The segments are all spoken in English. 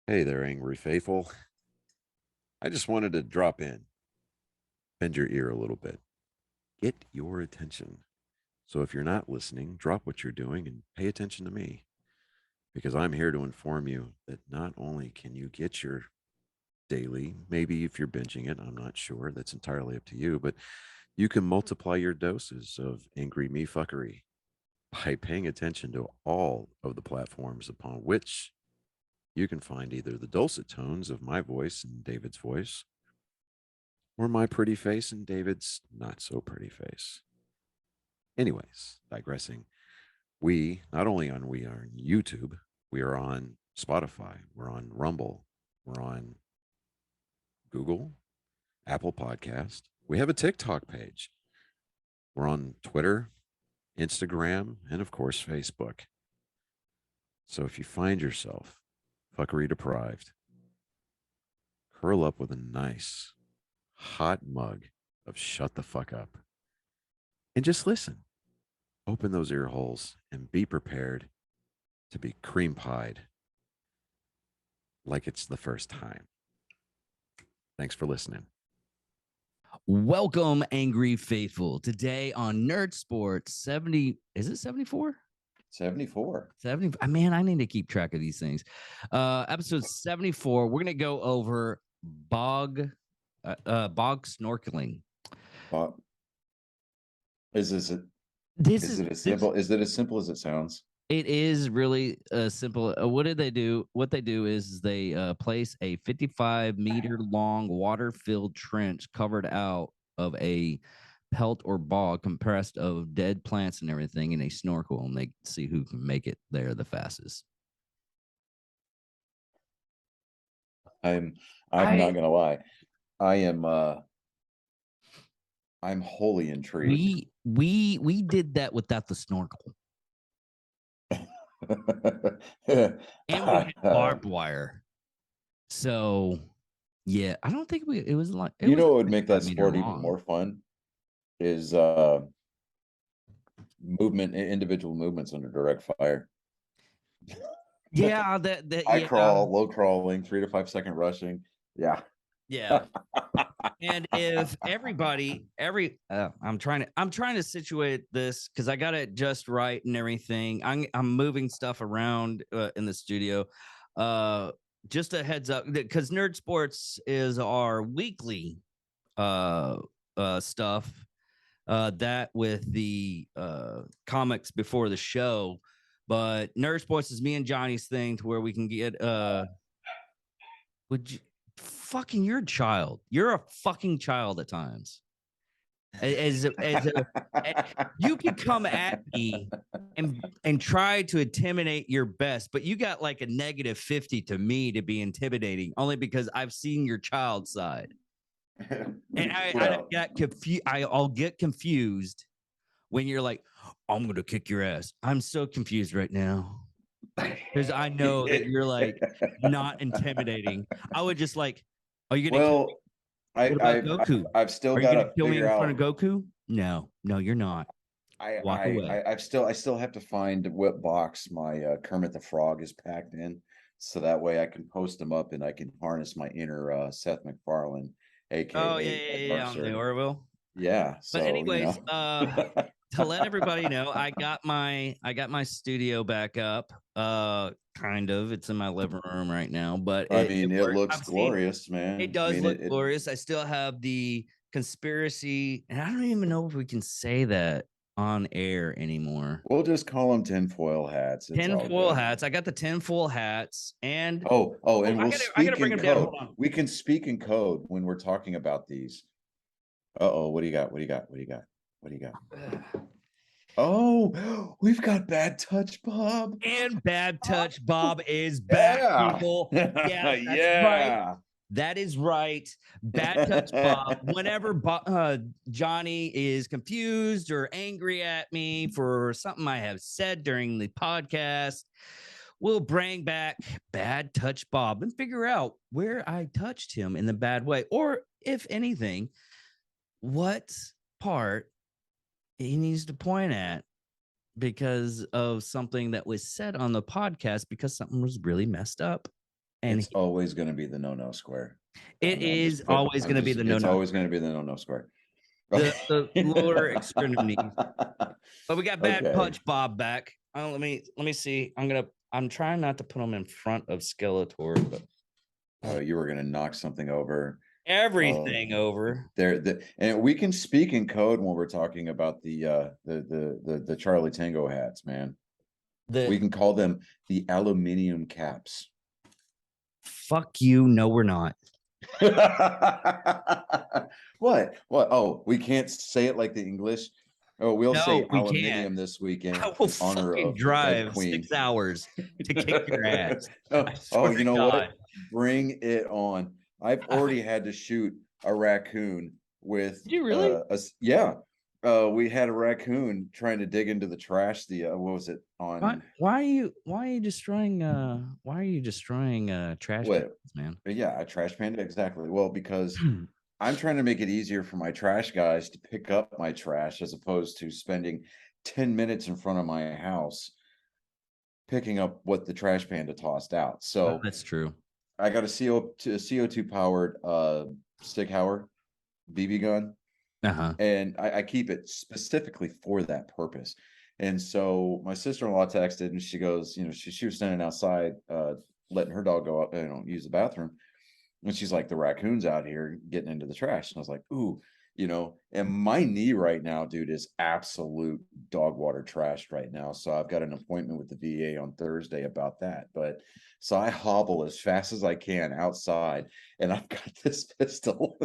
Hey there, Angry Faithful. I just wanted to drop in, bend your ear a little bit, get your attention. So if you're not listening, drop what you're doing and pay attention to me because I'm here to inform you that not only can you get your daily, maybe if you're binging it, I'm not sure, that's entirely up to you, but you can multiply your doses of angry me fuckery by paying attention to all of the platforms upon which you can find either the dulcet tones of my voice and David's voice or my pretty face and David's not so pretty face. Anyways, digressing, we not only on we are on YouTube, we are on Spotify, we're on Rumble, we're on Google, Apple Podcast. We have a TikTok page. We're on Twitter, Instagram, and of course Facebook. So if you find yourself fuckery deprived, curl up with a nice hot mug of shut the fuck up and just listen. Open those ear holes and be prepared to be cream pied like it's the first time. Thanks for listening. Welcome, Angry Faithful. Today on Nerd Sports 70, is it 74? 74. 70. Man, I need to keep track of these things. Episode 74, we're going to go over bog snorkeling. Is it as simple as it sounds? It is really simple. What did they do? What they do is they place a 55-meter long water-filled trench covered out of a pelt or bog compressed of dead plants and everything, and they snorkel and they see who can make it there the fastest. I'm not gonna lie. I'm wholly intrigued. We did that without the snorkel. And we had barbed wire. So yeah, I don't think it was like what would make that sport even more fun is individual movements under direct fire. Yeah, high crawl, low crawling, 3 to 5 second rushing. Yeah. And if I'm trying to situate this because I got it just right and everything. I'm moving stuff around in the studio. Just a heads up, because Nerd Sports is our weekly stuff. That with the comics before the show, but Nerd Sports is me and Johnny's thing to where we can get would you fucking you're a child. You're a fucking child at times. You could come at me and try to intimidate your best, but you got like a negative 50 to me to be intimidating only because I've seen your child side. And I'll get confused when you're like, I'm gonna kick your ass. I'm so confused right now because I know that you're like not intimidating. I would just like, are you gonna kill me? What about Goku? I've still got to kill me in front of Goku. No, you're not. Walk away. I still have to find what box my Kermit the Frog is packed in, so that way I can post them up and I can harness my inner Seth MacFarlane, aka on the Orville. Yeah. So, but anyways, to let everybody know, I got my studio back up. Kind of. It's in my living room right now, but it looks glorious, man. It does look glorious. I still have the conspiracy, and I don't even know if we can say that on air anymore. We'll just call them tinfoil hats. Tinfoil hats. I got the tinfoil hats, and and we'll speak in code. We can speak in code when we're talking about these. What do you got? Oh, we've got Bad Touch Bob. And Bad Touch Bob is back, people. Yeah, that's right. That is right. Bad Touch Bob. Whenever Johnny is confused or angry at me for something I have said during the podcast, we'll bring back Bad Touch Bob and figure out where I touched him in the bad way, or if anything, what part he needs to point at because of something that was said on the podcast because something was really messed up. And it's always going to be the no square. It is always going to be the no. It's always going to be the no square. The lower extremities. But we got Bad Okay. Punch Bob back. Let me see. I'm trying not to put him in front of Skeletor, but you were gonna knock something over. Everything over. And we can speak in code when we're talking about the Charlie Tango hats, man. We can call them the aluminum caps. Fuck you. No, we're not. What? Oh, we can't say it like the English. Oh, we'll say aluminium this weekend. I will fucking drive 6 hours to kick your ass. You know what? Bring it on. I've already had to shoot a raccoon with. Did you really? Yeah. We had a raccoon trying to dig into the trash. What was it on? Why are you destroying trash pandas, man? Yeah, a trash panda, exactly. Well, because I'm trying to make it easier for my trash guys to pick up my trash as opposed to spending 10 minutes in front of my house picking up what the trash panda tossed out. So that's true. I got a CO2 powered Sig Sauer BB gun. And I keep it specifically for that purpose. And so my sister-in-law texted and she goes, she was standing outside letting her dog go up, use the bathroom. And she's like, the raccoon's out here getting into the trash. And I was like, ooh, and my knee right now, dude, is absolute dog water trashed right now. So I've got an appointment with the VA on Thursday about that. But so I hobble as fast as I can outside and I've got this pistol.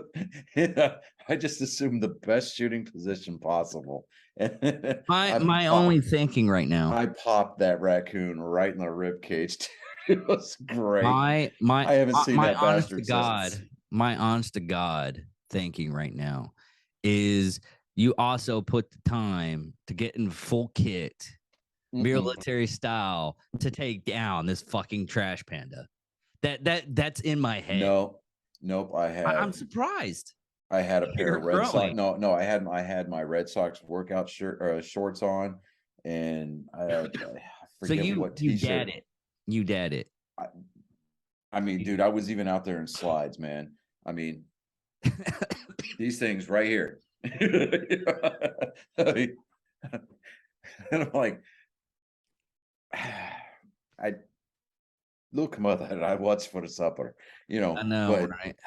I just assume the best shooting position possible. My only thinking right now. I popped that raccoon right in the rib cage. It was great. I haven't seen that bastard since. My honest to God thinking right now is you also put the time to get in full kit, military style, to take down this fucking trash panda. That's in my head. Nope. I'm surprised. I had a pair of Red Sox. No, I had my Red Sox workout shorts on, and I forget what t-shirt. You did it. I mean, dude, I was even out there in slides, man. I mean, these things right here. And I'm like, look, mother, I watch for the supper, I know, right?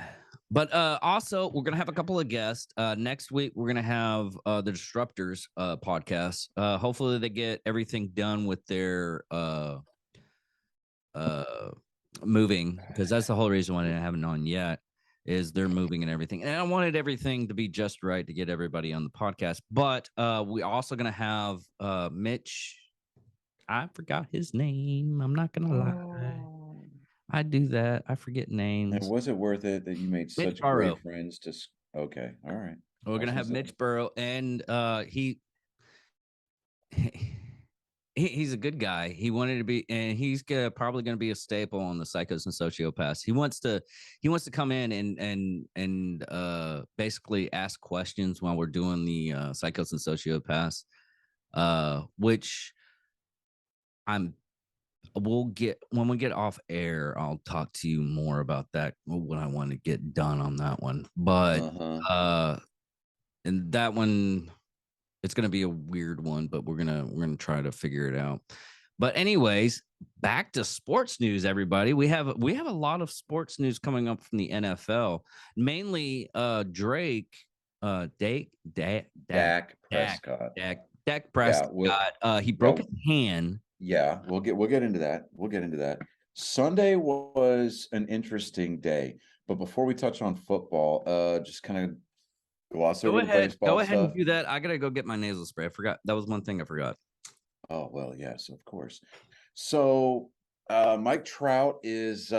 But also, we're gonna have a couple of guests. Next week, we're gonna have the Disruptors podcast. Hopefully, they get everything done with their moving, because that's the whole reason why I haven't on yet, is they're moving and everything. And I wanted everything to be just right to get everybody on the podcast. But we're also gonna have Mitch. I forgot his name. I'm not gonna lie. I do that. I forget names. And was it worth it that you made such great friends? Okay, all right. We're gonna have Mitch Burrow, and he's a good guy. He wanted to be, and he's probably going to be a staple on the Psychos and Sociopaths. He wants to come in and basically ask questions while we're doing the Psychos and Sociopaths, which we'll get when we get off air. I'll talk to you more about that, what I want to get done on that one. But and that one, it's going to be a weird one, but we're going to try to figure it out. But anyways, back to sports news, everybody. We have a lot of sports news coming up from the NFL, mainly Dak Prescott. He broke his hand. Yeah, we'll get into that. Sunday was an interesting day, but before we touch on football, just kind of gloss over the baseball Go ahead stuff. and do that. I gotta go get my nasal spray. I forgot. That was one thing I forgot. Oh, well, yes, of course. So Mike Trout is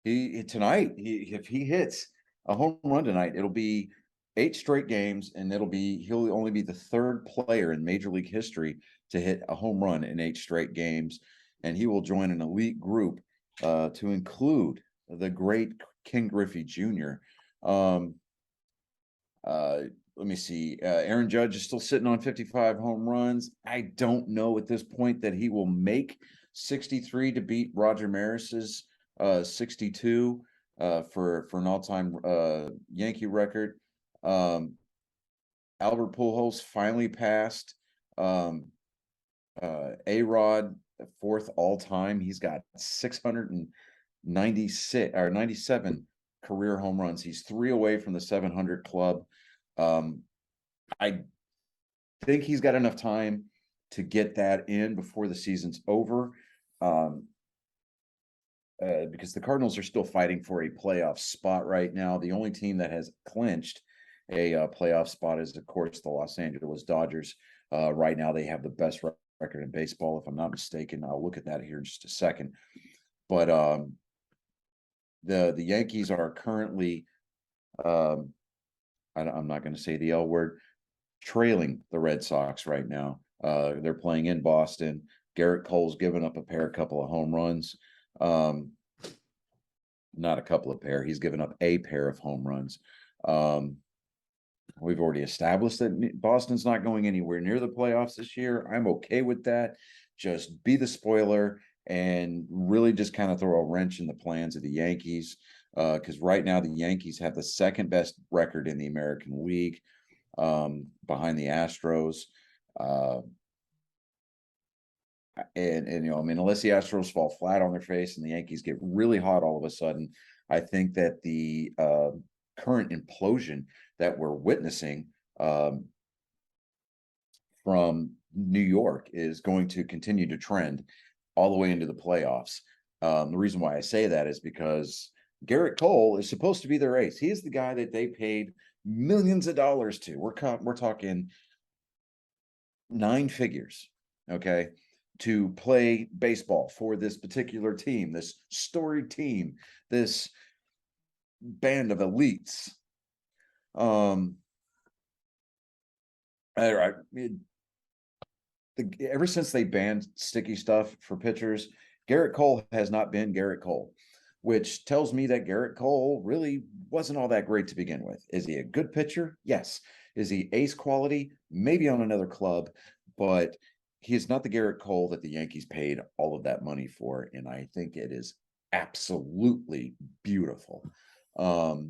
if he hits a home run tonight, it'll be 8 straight games, and he'll only be the 3rd player in Major League history to hit a home run in 8 straight games, and he will join an elite group to include the great Ken Griffey Jr. Let me see. Aaron Judge is still sitting on 55 home runs. I don't know at this point that he will make 63 to beat Roger Maris's 62 for an all-time Yankee record. Albert Pujols finally passed A-Rod, fourth all-time. He's got 696 or 97 career home runs. He's 3 away from the 700 club. I think he's got enough time to get that in before the season's over. Because the Cardinals are still fighting for a playoff spot right now. The only team that has clinched a playoff spot is, of course, the Los Angeles Dodgers. Right now, they have the best record in baseball, if I'm not mistaken. I'll look at that here in just a second. But the Yankees are currently, I'm not going to say the L word, trailing the Red Sox right now. They're playing in Boston. Garrett Cole's given up a couple of home runs. Not a couple of pair. He's given up a pair of home runs. We've already established that Boston's not going anywhere near the playoffs this year. I'm okay with that. Just be the spoiler and really just kind of throw a wrench in the plans of the Yankees. Because right now the Yankees have the second best record in the American League, behind the Astros. And you know, I mean, unless the Astros fall flat on their face and the Yankees get really hot all of a sudden, I think that the current implosion that we're witnessing from New York is going to continue to trend all the way into the playoffs. The reason why I say that is because Garrett Cole is supposed to be their ace. He is the guy that they paid millions of dollars to. We're talking 9 figures, okay, to play baseball for this particular team, this storied team, this band of elites. Ever since they banned sticky stuff for pitchers, Garrett Cole has not been Garrett Cole, which tells me that Garrett Cole really wasn't all that great to begin with. Is he a good pitcher? Yes. Is he ace quality? Maybe on another club, but he is not the Garrett Cole that the Yankees paid all of that money for, and I think it is absolutely beautiful. How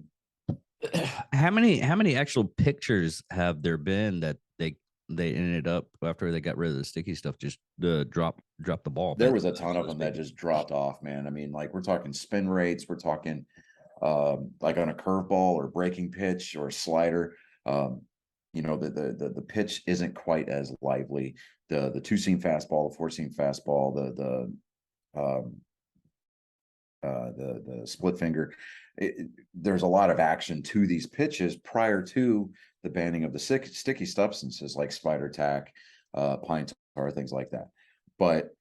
many actual pictures have there been that they ended up, after they got rid of the sticky stuff, just drop the ball? There was a ton of them that just dropped off, man. I mean, like, we're talking spin rates, we're talking like on a curveball or breaking pitch or slider. You know, the pitch isn't quite as lively. The 2-seam fastball, the 4-seam fastball, the split finger. There's a lot of action to these pitches prior to the banning of the sticky substances like spider tack, pine tar, things like that. But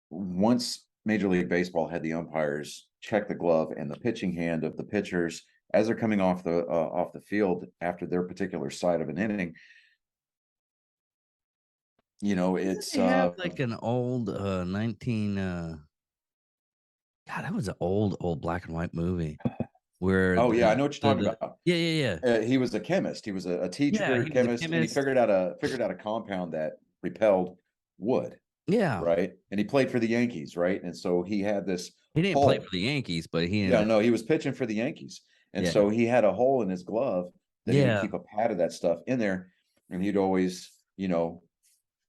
once Major League Baseball had the umpires check the glove and the pitching hand of the pitchers as they're coming off the field after their particular side of an inning, you know, it's they have like an old 19 God, that was an old black and white movie where I know what you're talking about. Yeah. He was a chemist. He was a teacher, chemist, and he figured out a compound that repelled wood. Yeah. Right. And he played for the Yankees, right? And so he had this. He didn't play for the Yankees, but he was pitching for the Yankees. And so he had a hole in his glove that he would keep a pad of that stuff in there, and he'd always, you know,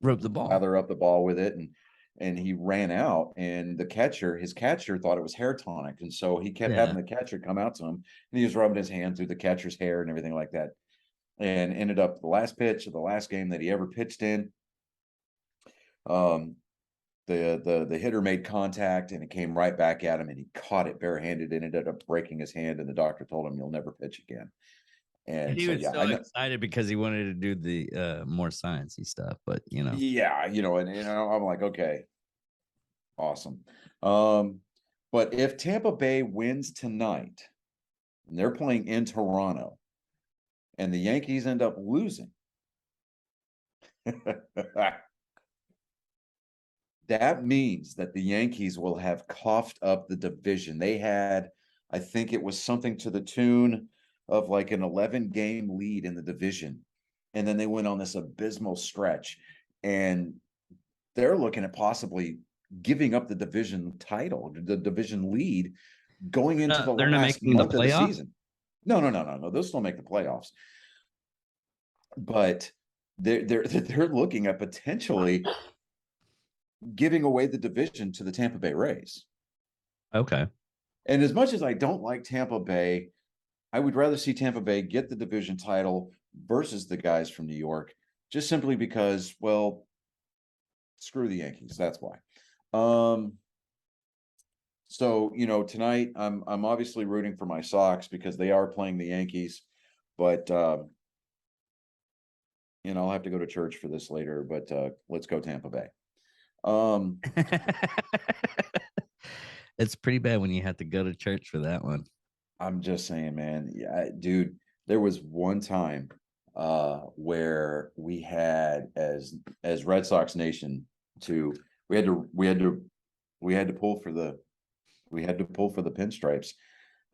rub the ball, lather up the ball with it, and he ran out, and his catcher thought it was hair tonic, and so he kept having the catcher come out to him, and he was rubbing his hand through the catcher's hair and everything like that, and ended up the last pitch of the last game that he ever pitched in. The hitter made contact, and it came right back at him, and he caught it barehanded and ended up breaking his hand, and the doctor told him, "You'll never pitch again." And he was so excited because he wanted to do the more sciencey stuff, but you know, and I'm like, okay, awesome. But if Tampa Bay wins tonight, and they're playing in Toronto, and the Yankees end up losing, that means that the Yankees will have coughed up the division. They had, I think it was something to the tune of like an 11-game lead in the division. And then they went on this abysmal stretch. And they're looking at possibly giving up the division title, the division lead, going into the they're not last making month the of the playoff? season. No. They'll still make the playoffs, but they're looking at potentially giving away the division to the Tampa Bay Rays. Okay. And as much as I don't like Tampa Bay, I would rather see Tampa Bay get the division title versus the guys from New York, just simply because, well, screw the Yankees. That's why. So, you know, tonight I'm obviously rooting for my Sox because they are playing the Yankees, but you know, I'll have to go to church for this later, but let's go Tampa Bay. It's pretty bad when you have to go to church for that one. I'm just saying, man. Yeah, dude, there was one time where we had as Red Sox Nation we had to pull for the pinstripes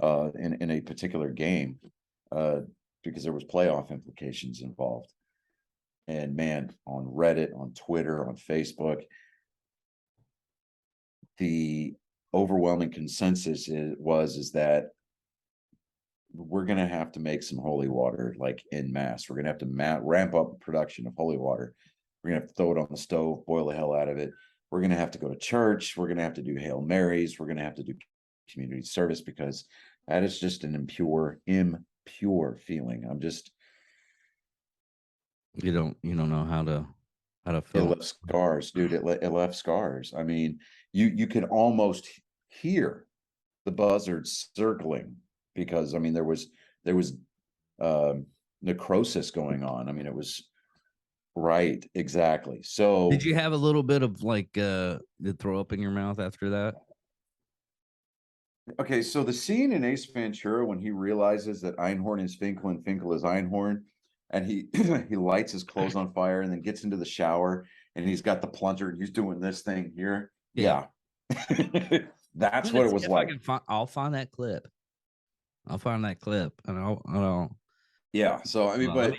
in a particular game because there was playoff implications involved. And man, on Reddit, on Twitter, on Facebook, the overwhelming consensus is that we're going to have to make some holy water, like en masse. We're going to have to ramp up production of holy water. We're going to have to throw it on the stove, boil the hell out of it. We're going to have to go to church. We're going to have to do Hail Marys. We're going to have to do community service because that is just an impure feeling. You don't know how to feel. It left scars, dude. It left scars. I mean, you could almost hear the buzzards circling because I mean there was necrosis going on. I mean, it was right, exactly. So did you have a little bit of like the throw up in your mouth after that? Okay, so the scene in Ace Ventura when he realizes that Einhorn is Finkel and Finkel is Einhorn, and he he lights his clothes on fire and then gets into the shower and he's got the plunger and he's doing this thing here. Yeah. That's what it was like. I'll find that clip. And I'll yeah. So I mean, let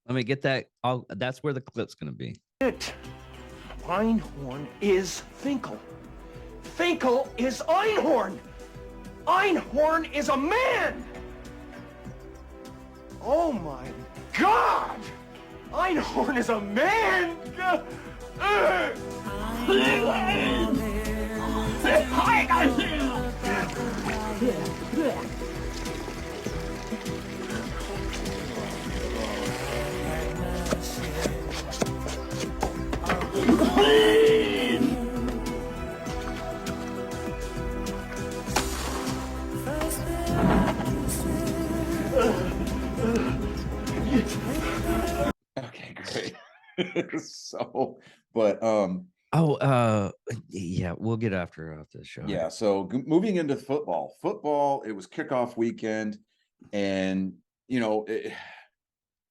me get that. That's where the clip's gonna be. Einhorn is Finkel. Finkel is Einhorn. Einhorn is a man. Oh my God! Einhorn is a man. Okay, great. So, but yeah, we'll get after the show. Yeah, so moving into football, it was kickoff weekend, and you know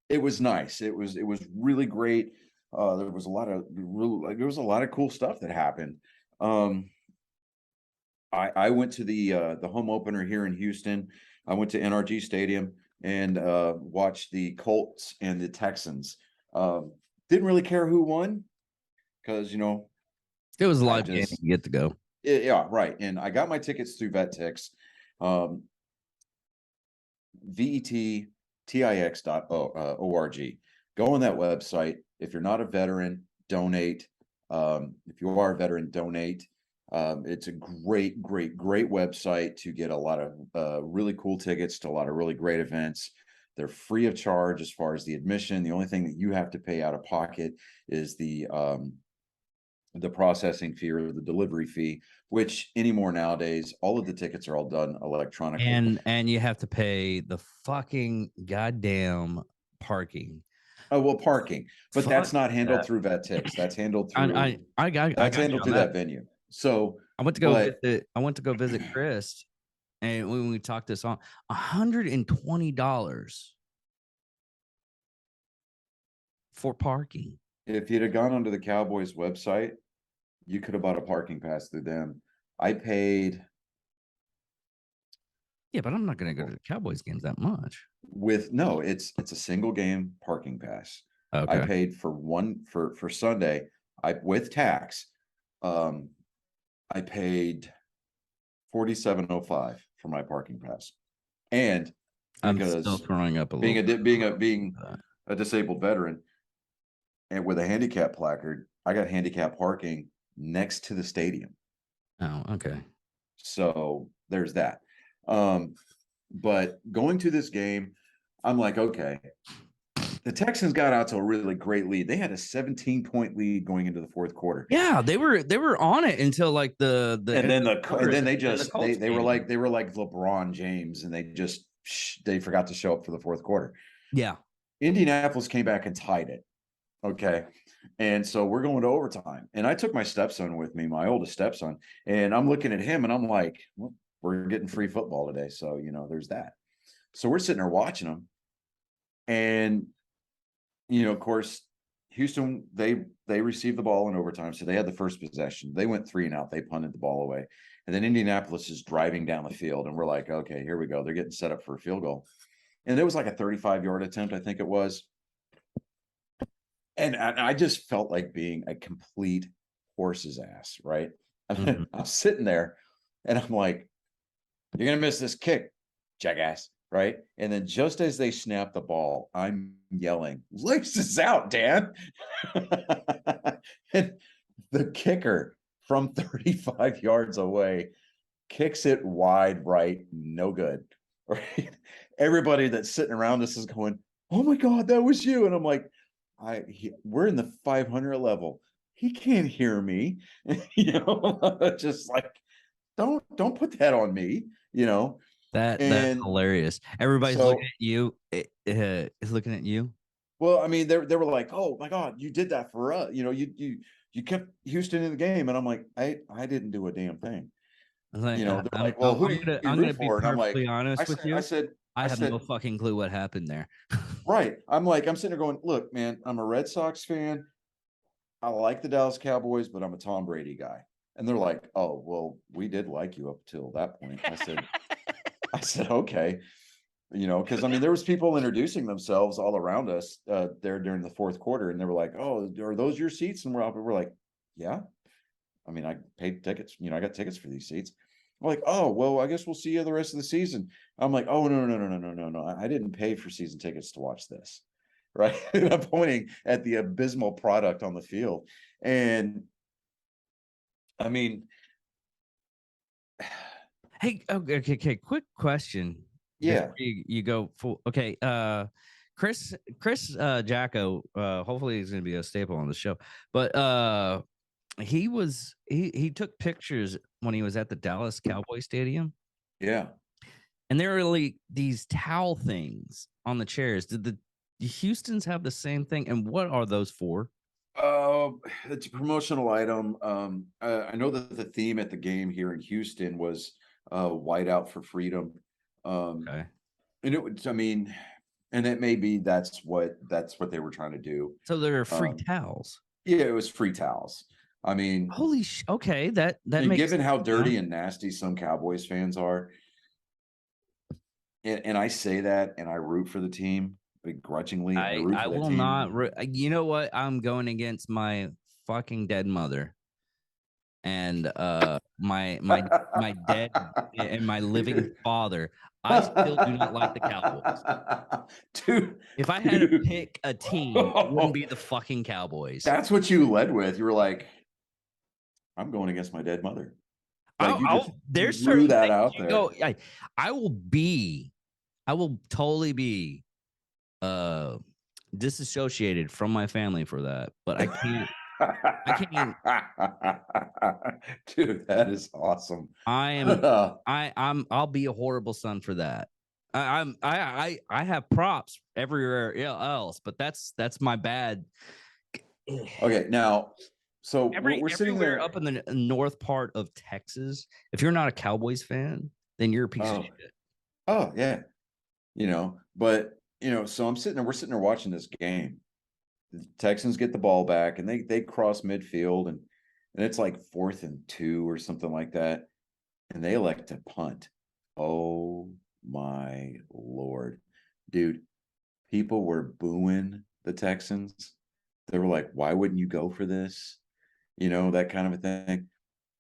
it was nice. It was really great. There was a lot of cool stuff that happened. I went to the home opener here in Houston. I went to NRG Stadium and watched the Colts and the Texans. Didn't really care who won because, you know, it was a live game. You get to go. Yeah, right. And I got my tickets through VetTix. VETTIX.org. Go on that website. If you're not a veteran, donate. If you are a veteran, donate. It's a great website to get a lot of really cool tickets to a lot of really great events. They're free of charge as far as the admission. The only thing that you have to pay out of pocket is the processing fee or the delivery fee, which anymore nowadays, all of the tickets are all done electronically. And you have to pay the fucking goddamn parking. Oh, well, parking, but that's not handled through VetTix. That's handled through that venue. So I went to go visit Chris, and when we talked this on, $120 for parking. If you'd have gone onto the Cowboys website, you could have bought a parking pass through them. I paid. Yeah, but I'm not going to go to the Cowboys games that much. It's a single game parking pass. Okay. I paid for Sunday. With tax, I paid $47.05 for my parking pass, and I'm because still throwing up a being little. being a disabled veteran and with a handicap placard, I got handicap parking next to the stadium. Oh, okay. So there's that. But going to this game, I'm like, okay, the Texans got out to a really great lead. They had a 17-point lead going into the fourth quarter. Yeah, they were on it until like the and then they were like game. LeBron James, and they forgot to show up for the fourth quarter. Yeah. Indianapolis came back and tied it. Okay. And so we're going to overtime. And I took my stepson with me, my oldest stepson, and I'm looking at him and I'm like, well, we're getting free football today. So, there's that. So we're sitting there watching them. And, of course, Houston, they received the ball in overtime. So they had the first possession. They went 3 and out. They punted the ball away. And then Indianapolis is driving down the field. And we're like, okay, here we go. They're getting set up for a field goal. And it was like a 35-yard attempt, I think it was. And I just felt like being a complete horse's ass, right? Mm-hmm. I'm sitting there and I'm like, you're going to miss this kick, jackass, right? And then just as they snap the ball, I'm yelling, laces out, Dan. And the kicker from 35 yards away kicks it wide right, no good, right? Everybody that's sitting around us is going, oh my God, that was you. And I'm like, we're in the 500 level. He can't hear me, just like, don't put that on me, That's hilarious. Everybody's looking at you. Is looking at you. Well, I mean, they were like, oh my God, you did that for us. You kept Houston in the game. And I'm like, I didn't do a damn thing. Like, they're like, well, who do you root for? And I'm like, honest with you. I have no fucking clue what happened there. Right. I'm sitting there going, look, man, I'm a Red Sox fan. I like the Dallas Cowboys, but I'm a Tom Brady guy. And they're like, oh, well, we did like you up till that point. I said, okay. Because I mean, there was people introducing themselves all around us there during the fourth quarter. And they were like, oh, are those your seats? And we're like, yeah. I mean, I paid tickets, I got tickets for these seats. I'm like, oh, well, I guess we'll see you the rest of the season. I'm like, oh, no. I didn't pay for season tickets to watch this. Right. And I'm pointing at the abysmal product on the field. And I mean, hey, okay. Quick question. Yeah. You go full. Okay. Chris Jacko, hopefully he's going to be a staple on the show, but, he took pictures when he was at the Dallas Cowboy Stadium. Yeah. And there are like these towel things on the chairs. Did the Houstons have the same thing? And what are those for? It's a promotional item. I know that the theme at the game here in Houston was white out for freedom. Okay. And it would, I mean, and it may be that's what they were trying to do. So there are free towels. Yeah, it was free towels. I mean, holy okay, that makes given how dirty and nasty some Cowboys fans are, and I say that and I root for the team begrudgingly. I will not. You know what? I'm going against my fucking dead mother, and my dead and my living father. I still do not like the Cowboys. Dude, if I had to pick a team, it wouldn't be the fucking Cowboys. That's what you led with. You were like, I'm going against my dead mother. Like there's certain that out there. I will totally be disassociated from my family for that, but I can't. Dude, that is awesome. I'll be a horrible son for that. I have props everywhere else, but that's my bad. Okay, now so we're sitting there up in the north part of Texas. If you're not a Cowboys fan, then you're a piece of shit. Oh yeah, but so we're sitting there watching this game. The Texans get the ball back and they cross midfield and it's like 4th and 2 or something like that, and they elect to punt. Oh my Lord, dude! People were booing the Texans. They were like, "Why wouldn't you go for this?" that kind of a thing.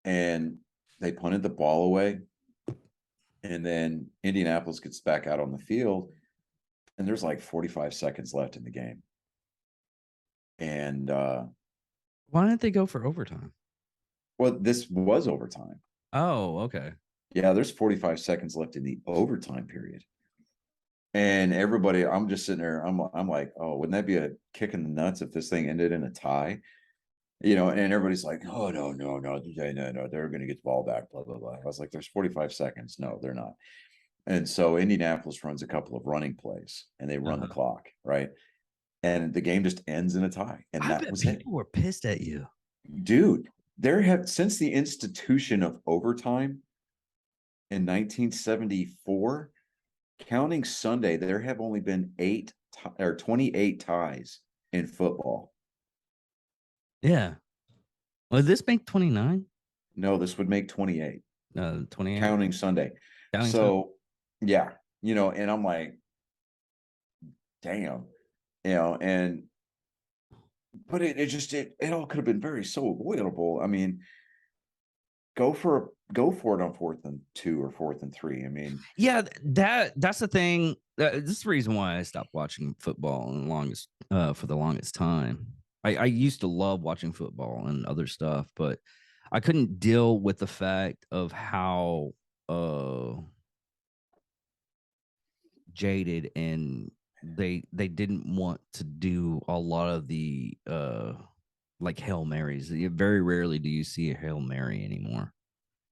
And they punted the ball away. And then Indianapolis gets back out on the field, and there's like 45 seconds left in the game. And why didn't they go for overtime? well, this was overtime. Oh, okay. Yeah, there's 45 seconds left in the overtime period. And everybody, I'm just sitting there, I'm like, oh, wouldn't that be a kick in the nuts if this thing ended in a tie? And everybody's like, oh, no, they're going to get the ball back, blah, blah, blah. I was like, there's 45 seconds. No, they're not. And so Indianapolis runs a couple of running plays, and they run the clock, right? And the game just ends in a tie. And that was it. People were pissed at you. Dude, since the institution of overtime in 1974, counting Sunday, there have only been 28 ties in football. Yeah. Well, this make 29? No, this would make 28. 28. Counting Sunday. Yeah, and I'm like, damn, but it all could have been very so avoidable. I mean, go for it on 4th and 2 or 4th and 3. I mean, yeah, that's the thing. This is the reason why I stopped watching football for the longest time. I used to love watching football and other stuff, but I couldn't deal with the fact of how jaded and they didn't want to do a lot of the like Hail Marys. Very rarely do you see a Hail Mary anymore.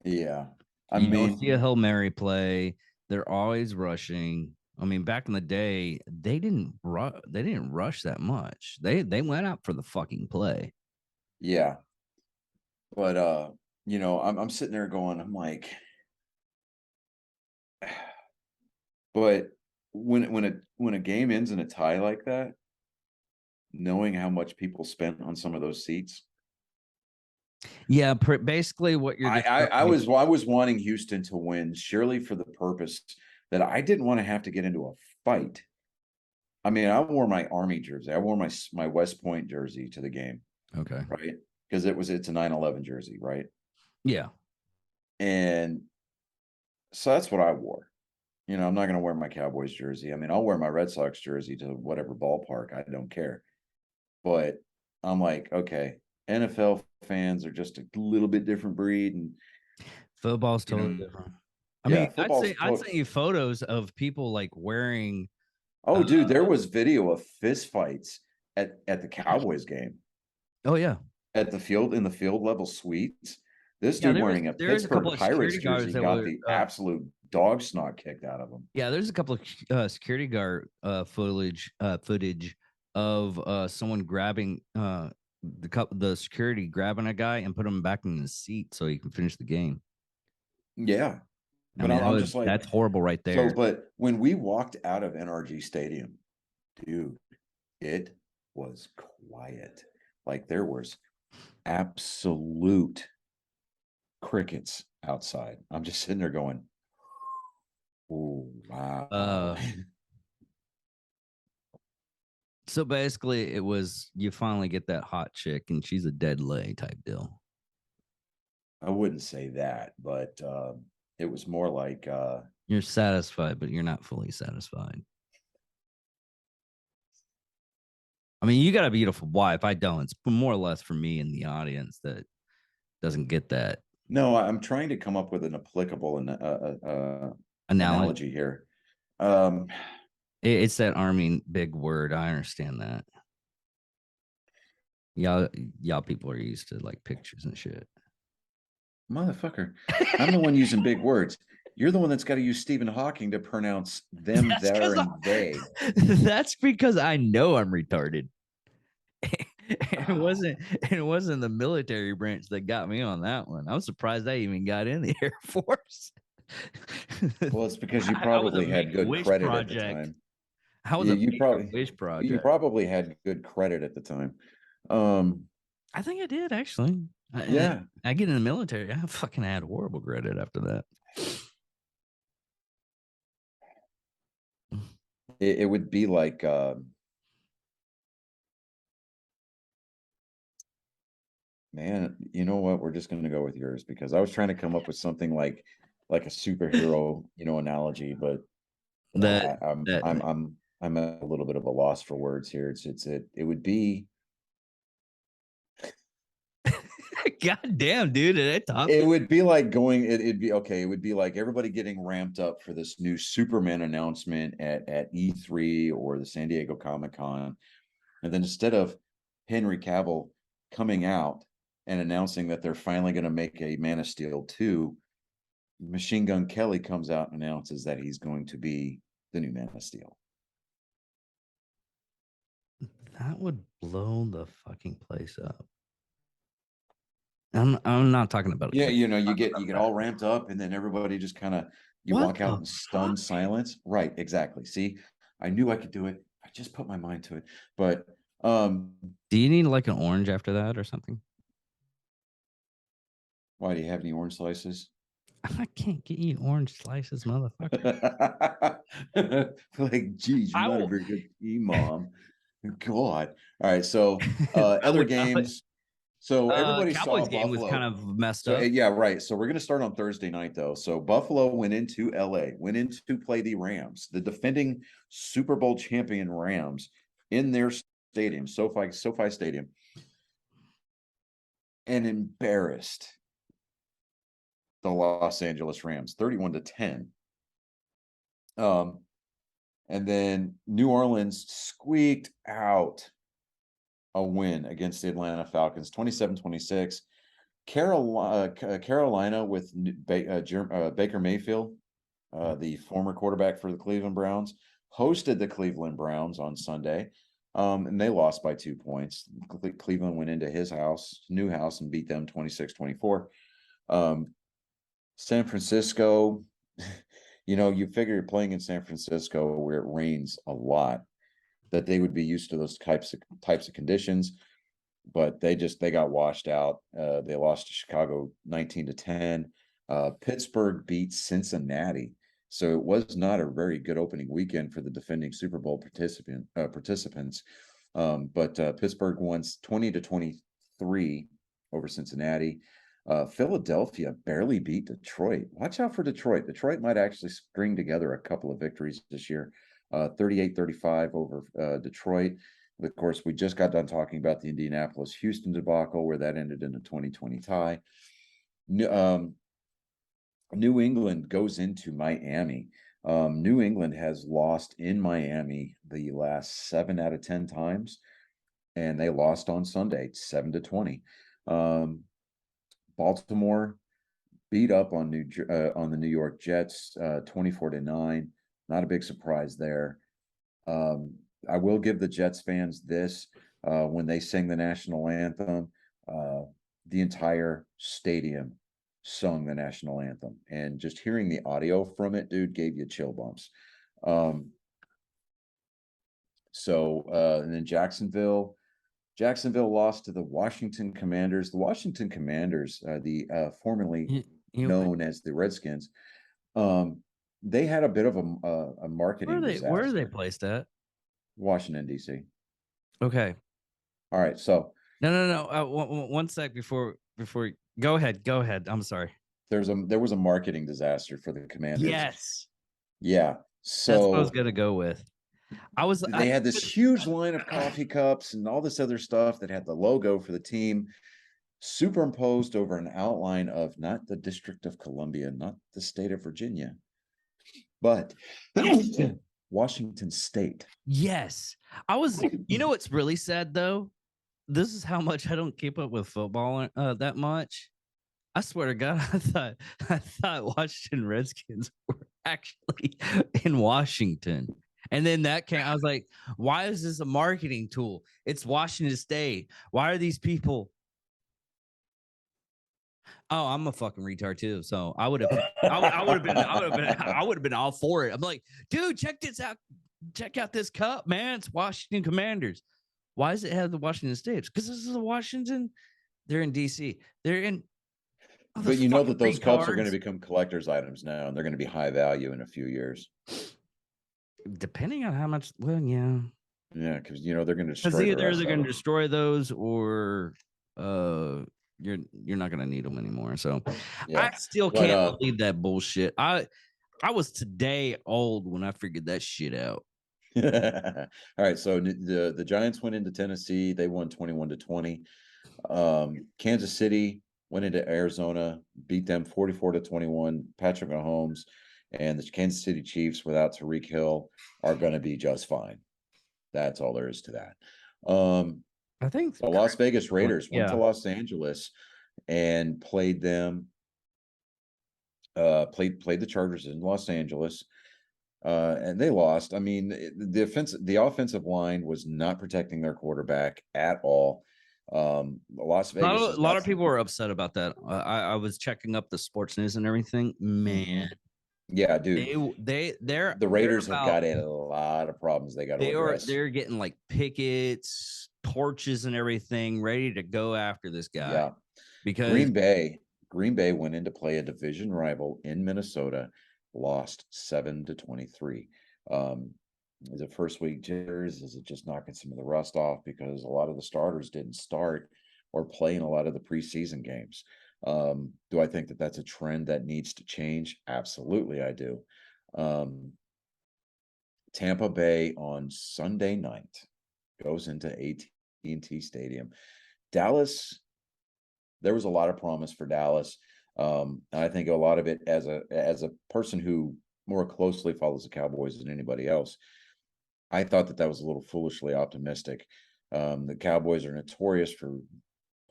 Yeah. You don't see a Hail Mary play. They're always rushing. I mean, back in the day, they didn't rush that much. They went out for the fucking play. Yeah. But I'm sitting there going, I'm like, but when a game ends in a tie like that, knowing how much people spent on some of those seats. Yeah, basically what you're. I was wanting Houston to win, surely for the purpose that I didn't want to have to get into a fight. I mean, I wore my Army jersey. I wore my West Point jersey to the game. Okay. Right. Because it's a 9/11 jersey, right? Yeah. And so that's what I wore. I'm not going to wear my Cowboys jersey. I mean, I'll wear my Red Sox jersey to whatever ballpark. I don't care. But I'm like, okay, NFL fans are just a little bit different breed, and football's totally different. I mean, I'd send you photos of people like wearing. Oh, dude, there was video of fist fights at the Cowboys game. Oh yeah, in the field level suites. This dude wearing a Pittsburgh Pirates jersey got the absolute dog snot kicked out of him. Yeah, there's a couple of security guard footage of someone grabbing the security grabbing a guy and put him back in his seat so he can finish the game. Yeah. But I'm just like, that's horrible right there. So, but when we walked out of NRG Stadium, dude, it was quiet. Like there was absolute crickets outside. I'm just sitting there going, oh, wow. So basically it was, you finally get that hot chick and she's a dead lay type deal. I wouldn't say that, but it was more like you're satisfied, but you're not fully satisfied. I mean, you got a beautiful wife. I don't. It's more or less for me in the audience that doesn't get that. No, I'm trying to come up with an applicable analogy here. It's that Army big word. I understand that. Y'all people are used to like pictures and shit. Motherfucker, I'm the one using big words. You're the one that's got to use Stephen Hawking to pronounce them, there, and they. That's because I know I'm retarded. It wasn't the military branch that got me on that one. I was surprised I even got in the Air Force. Well, it's because you probably had good credit at the time. How was you probably Wish project? You probably had good credit at the time. I think I did actually. Yeah, I get in the military. I fucking had horrible credit after that. It would be like Man, you know what? We're just going to go with yours because I was trying to come up with something like a superhero, analogy, but That I'm at a little bit of a loss for words here. It would be God damn, dude. it would be like going it'd be okay. It would be like everybody getting ramped up for this new Superman announcement at E3 or the San Diego Comic-Con. And then instead of Henry Cavill coming out and announcing that they're finally going to make a Man of Steel 2, Machine Gun Kelly comes out and announces that he's going to be the new Man of Steel. That would blow the fucking place up. I'm not talking about it. Yeah, you get all ramped up, and then everybody just kind of walk out in stunned silence. Right, exactly. See, I knew I could do it. I just put my mind to it. But do you need like an orange after that or something? Why do you have any orange slices? I can't get you orange slices, motherfucker. Like, geez, you're not a very good mom. God. All right, so other games. So everybody Cowboys saw game Buffalo. was kind of messed up. Yeah, right. So we're going to start on Thursday night, though. So Buffalo went into LA, went in to play the Rams, the defending Super Bowl champion Rams, in their stadium, SoFi Stadium, and embarrassed the Los Angeles Rams 31-10. And then New Orleans squeaked out a win against the Atlanta Falcons, 27-26. Carolina with Baker Mayfield, the former quarterback for the Cleveland Browns, hosted the Cleveland Browns on Sunday, and they lost by 2 points. Cleveland went into his new house, and beat them 26-24. San Francisco, you figure you're playing in San Francisco where it rains a lot, that they would be used to those types of conditions, but they got washed out. They lost to Chicago 19-10. Pittsburgh beat Cincinnati, so it was not a very good opening weekend for the defending Super Bowl participants. But Pittsburgh won 20-23 over Cincinnati. Philadelphia barely beat Detroit. Watch out for Detroit. Detroit might actually string together a couple of victories this year. 38-35 over Detroit. Of course, we just got done talking about the Indianapolis-Houston debacle, where that ended in a 20-20 tie. New England goes into Miami. New England has lost in Miami the last 7 out of 10 times, and they lost on Sunday 7-20. Baltimore beat up on the New York Jets 24-9. Not a big surprise there. I will give the Jets fans this. When they sing the national anthem, the entire stadium sung the national anthem. And just hearing the audio from it, dude, gave you chill bumps. And then Jacksonville lost to the Washington Commanders. The Washington Commanders, formerly known as the Redskins, they had a bit of a marketing disaster. Where are they placed at? Washington, D.C. Okay. All right. So no. One sec before. Go ahead. I'm sorry. There was a marketing disaster for the Commanders. Yes. Yeah. So that's what I was gonna go with. They had this huge line of coffee cups and all this other stuff that had the logo for the team superimposed over an outline of not the District of Columbia, not the state of Virginia, but Washington State. Yes. What's really sad though? This is how much I don't keep up with football that much. I swear to God, I thought Washington Redskins were actually in Washington. And then I was like, why is this a marketing tool? It's Washington State. Why are these people? Oh, I'm a fucking retard too. So I would have been all for it. I'm like, dude, check this out. Check out this cup, man. It's Washington Commanders. Why does it have the Washington State? Because this is Washington. They're in DC. They're in. But you know that those cups are going to become collector's items now, and they're going to be high value in a few years. Depending on how much, well, yeah. Yeah, because they're going to destroy. Either they're going to destroy those, or you're not gonna need them anymore. So Yeah. I still can't believe that bullshit. I was today old when I figured that shit out. All right, so the Giants went into Tennessee. They won 21-20. Kansas City went into Arizona, beat them 44-21. Patrick Mahomes and the Kansas City Chiefs without Tyreek Hill are going to be just fine. That's all there is to that. I think the Las Vegas Raiders went Yeah. to Los Angeles and played them. Played the Chargers in Los Angeles. And they lost. I mean, the offensive line was not protecting their quarterback at all. Las Vegas. A lot of people were upset about that. I was checking up the sports news and everything. Man, yeah, dude. The Raiders have got a lot of problems they got to address. They're getting like pickets, torches, and everything ready to go after this guy. Yeah, because Green Bay went in to play a division rival in Minnesota, lost 7-23. The first week jitters, is it just knocking some of the rust off because a lot of the starters didn't start or play in a lot of the preseason games. Do I think that that's a trend that needs to change? Absolutely, I do. Tampa Bay on Sunday night goes into AT&T Stadium. Dallas, there was a lot of promise for Dallas. I think a lot of it, as a person who more closely follows the Cowboys than anybody else, I thought that was a little foolishly optimistic. The Cowboys are notorious for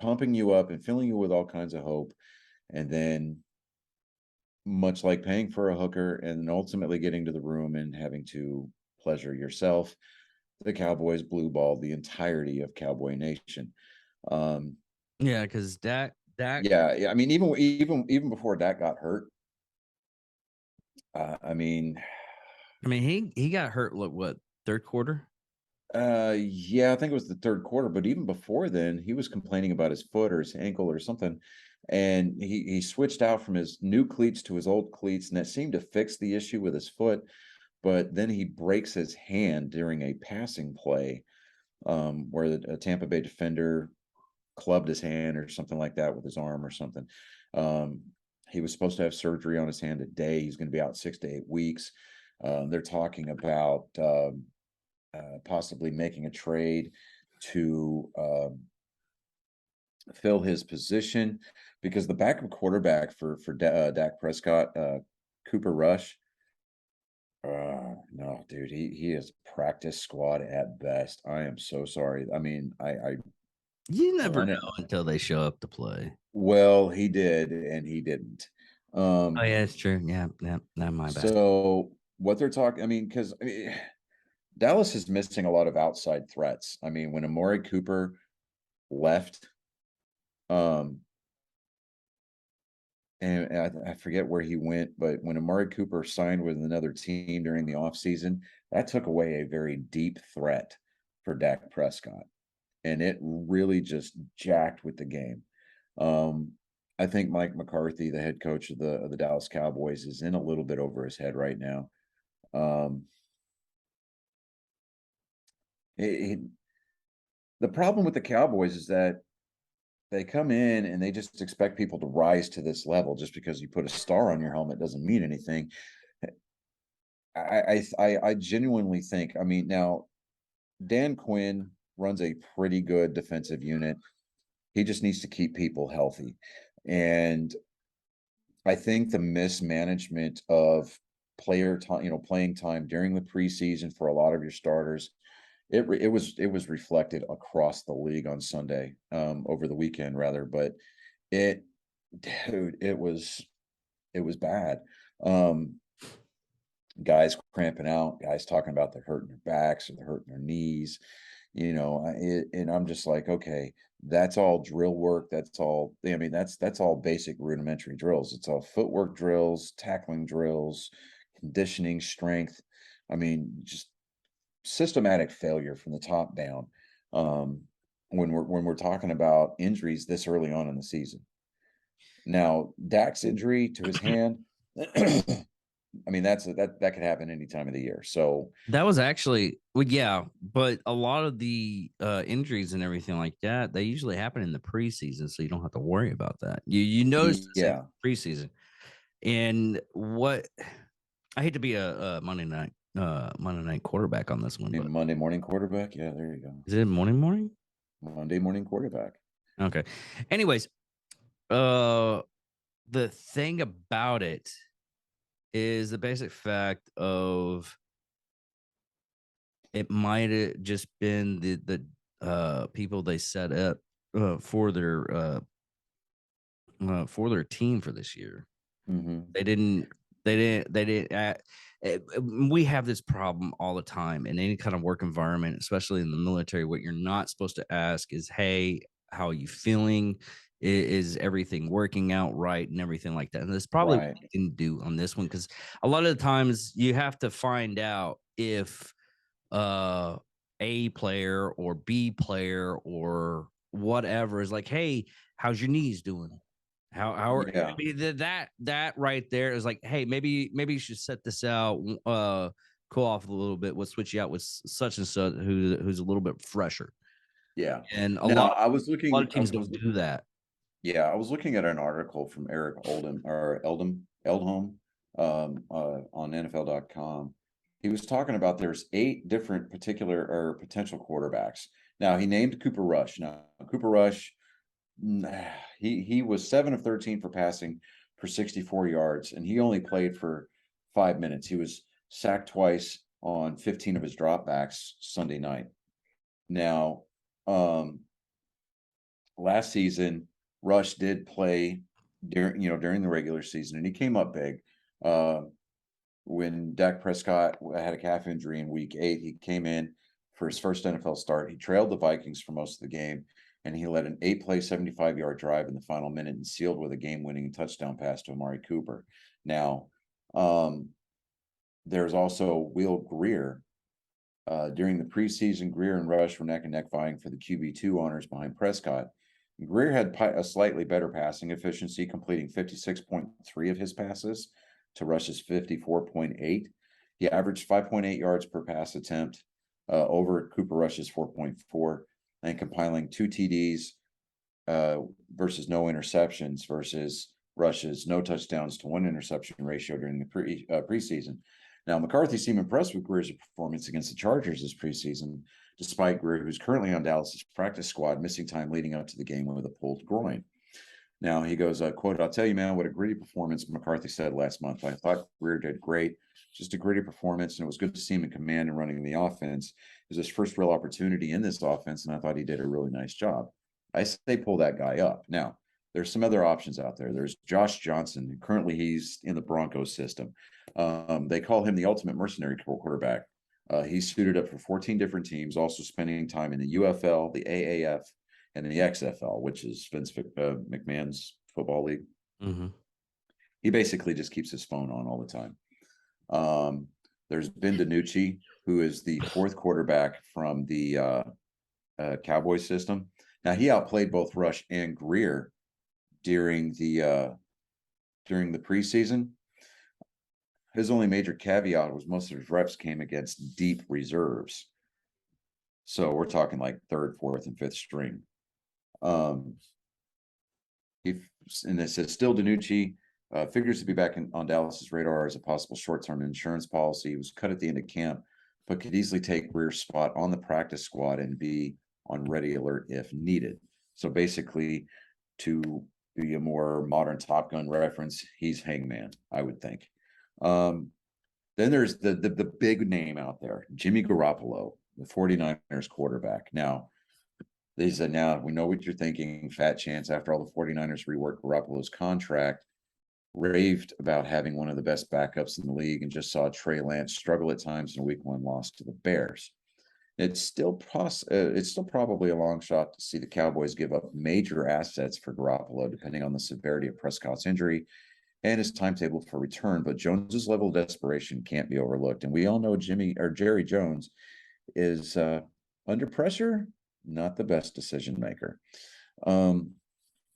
pumping you up and filling you with all kinds of hope, and then, much like paying for a hooker and ultimately getting to the room and having to pleasure yourself, the Cowboys blue balled the entirety of Cowboy Nation. Yeah, because Dak. Yeah. I mean, even before Dak got hurt. I mean, he got hurt. What, third quarter? Yeah, I think it was the third quarter. But even before then, he was complaining about his foot or his ankle or something, and he switched out from his new cleats to his old cleats, and that seemed to fix the issue with his foot. But then he breaks his hand during a passing play, where a Tampa Bay defender clubbed his hand or something like that with his arm or something. He was supposed to have surgery on his hand today. He's going to be out 6 to 8 weeks. They're talking about possibly making a trade to fill his position, because the backup quarterback for Dak Prescott, Cooper Rush, no, dude, he is practice squad at best. I am so sorry. I mean, you never know until they show up to play. Well, he did, and he didn't. Oh yeah, it's true. Yeah, not my bad. So what they're talking, I mean, because Dallas is missing a lot of outside threats. I mean, when Amari Cooper left, and I forget where he went, but when Amari Cooper signed with another team during the offseason, that took away a very deep threat for Dak Prescott. And it really just jacked with the game. I think Mike McCarthy, the head coach of the Dallas Cowboys, is in a little bit over his head right now. The problem with the Cowboys is that they come in and they just expect people to rise to this level. Just because you put a star on your helmet doesn't mean anything. I genuinely think, I mean, now Dan Quinn runs a pretty good defensive unit. He just needs to keep people healthy. And I think the mismanagement of player time, playing time during the preseason for a lot of your starters, it was reflected across the league on Sunday, over the weekend rather, but it was bad. Guys cramping out, guys talking about they're hurting their backs or they're hurting their knees, and I'm just like, okay, that's all drill work. That's all, I mean, that's all basic rudimentary drills. It's all footwork drills, tackling drills, conditioning, strength. I mean, just systematic failure from the top down. When we're talking about injuries this early on in the season. Now, Dak's injury to his hand, I mean, that could happen any time of the year. So that was actually, well, yeah, but a lot of the injuries and everything like that, they usually happen in the preseason, so you don't have to worry about that. You notice this in preseason. And what I hate to be a Monday night quarterback on this one, but Monday morning quarterback. Yeah, there you go. Is it morning? Monday morning quarterback. Okay. Anyways, the thing about it is the basic fact of it might have just been the people they set up for their team for this year. Mm-hmm. They didn't. We have this problem all the time in any kind of work environment, especially in the military. What you're not supposed to ask is, "Hey, how are you feeling? Is everything working out right?" and everything like that. And that's probably what you can do on this one, because a lot of the times you have to find out if A player or B player or whatever is like, "Hey, how's your knees doing? How are I mean, that right there is like, hey, maybe you should set this out, cool off a little bit. We'll switch you out with such and such who's a little bit fresher." Yeah. And a lot of teams don't do that. Yeah, I was looking at an article from Eric Eldholm on NFL.com. He was talking about there's 8 different particular or potential quarterbacks. Now he named Cooper Rush. Now Cooper Rush, he was 7 of 13 for passing for 64 yards, and he only played for 5 minutes. He was sacked twice on 15 of his dropbacks Sunday night. Now, last season, Rush did play during the regular season, and he came up big. When Dak Prescott had a calf injury in week 8, he came in for his first NFL start. He trailed the Vikings for most of the game, and he led an 8-play, 75-yard drive in the final minute and sealed with a game-winning touchdown pass to Amari Cooper. Now, there's also Will Grier. During the preseason, Grier and Rush were neck and neck vying for the QB2 honors behind Prescott. Grier had a slightly better passing efficiency, completing 56.3 of his passes to Rush's 54.8. He averaged 5.8 yards per pass attempt over Cooper Rush's 4.4, and compiling 2 TDs versus no interceptions versus Rush's no touchdowns to 1 interception ratio during the preseason. Now, McCarthy seemed impressed with Grier's performance against the Chargers this preseason, despite Grier, who's currently on Dallas's practice squad, missing time leading up to the game with a pulled groin. Now, he goes, quote, "I'll tell you, man, what a gritty performance," McCarthy said last month. "I thought Grier did great. Just a gritty performance, and it was good to see him in command and running the offense. It was his first real opportunity in this offense, and I thought he did a really nice job." I say pull that guy up. Now, there's some other options out there. There's Josh Johnson. Currently, he's in the Broncos system. They call him the ultimate mercenary quarterback. He's suited up for 14 different teams, also spending time in the UFL, the AAF, and the XFL, which is Vince McMahon's football league. Mm-hmm. He basically just keeps his phone on all the time. There's Ben DiNucci, who is the 4th quarterback from the Cowboys system. Now, he outplayed both Rush and Grier during the preseason. His only major caveat was most of his reps came against deep reserves. So we're talking like 3rd, 4th, and 5th string. And it says still DiNucci figures to be back on Dallas's radar as a possible short-term insurance policy. He was cut at the end of camp, but could easily take Grier's spot on the practice squad and be on ready alert if needed. So basically, to be a more modern Top Gun reference, he's Hangman, I would think. Then there's the big name out there, Jimmy Garoppolo, the 49ers quarterback. Now, they said, now we know what you're thinking, fat chance after all the 49ers reworked Garoppolo's contract, raved about having one of the best backups in the league, and just saw Trey Lance struggle at times in a week 1 loss to the Bears. It's still probably a long shot to see the Cowboys give up major assets for Garoppolo, depending on the severity of Prescott's injury and his timetable for return. But Jones's level of desperation can't be overlooked, and we all know Jerry Jones is under pressure, not the best decision maker.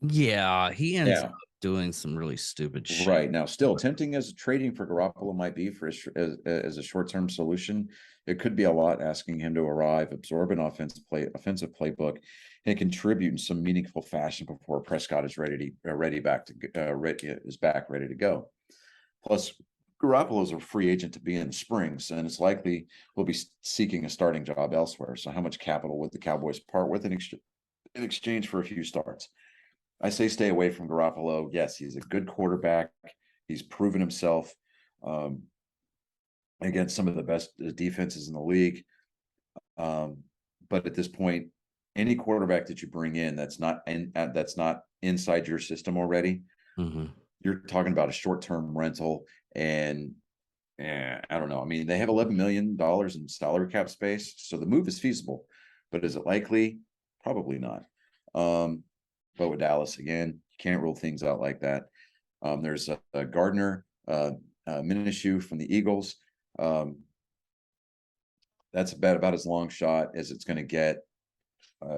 Yeah, he ends up doing some really stupid shit. Right now, still tempting as trading for Garoppolo might be for as a short-term solution. It could be a lot asking him to arrive, absorb an offensive playbook, and contribute in some meaningful fashion before Prescott is ready to go. Plus, Garoppolo is a free agent to be in the spring, and it's likely he'll be seeking a starting job elsewhere. So, how much capital would the Cowboys part with in exchange for a few starts? I say stay away from Garoppolo. Yes, he's a good quarterback. He's proven himself against some of the best defenses in the league. But at this point, any quarterback that you bring in that's not inside your system already, you're talking about a short-term rental. And I don't know. I mean, they have $11 million in salary cap space, so the move is feasible. But is it likely? Probably not. But with Dallas, again, you can't rule things out like that. There's a Gardner Minshew from the Eagles. That's about as long shot as it's going to get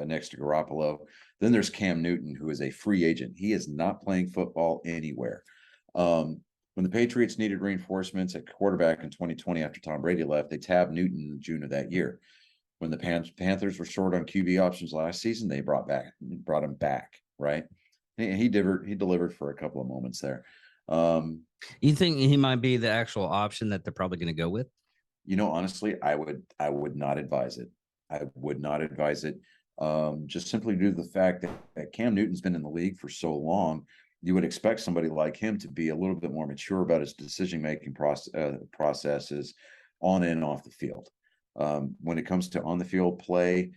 next to Garoppolo. Then there's Cam Newton, who is a free agent. He is not playing football anywhere. When the Patriots needed reinforcements at quarterback in 2020 after Tom Brady left, they tabbed Newton in June of that year. When the Panthers were short on QB options last season, they brought him back. Right, he delivered for a couple of moments there. You think he might be the actual option that they're probably going to go with? Honestly, I would not advise it. I would not advise it. Just simply due to the fact that Cam Newton's been in the league for so long, you would expect somebody like him to be a little bit more mature about his decision-making processes on and off the field. When it comes to on-the-field play,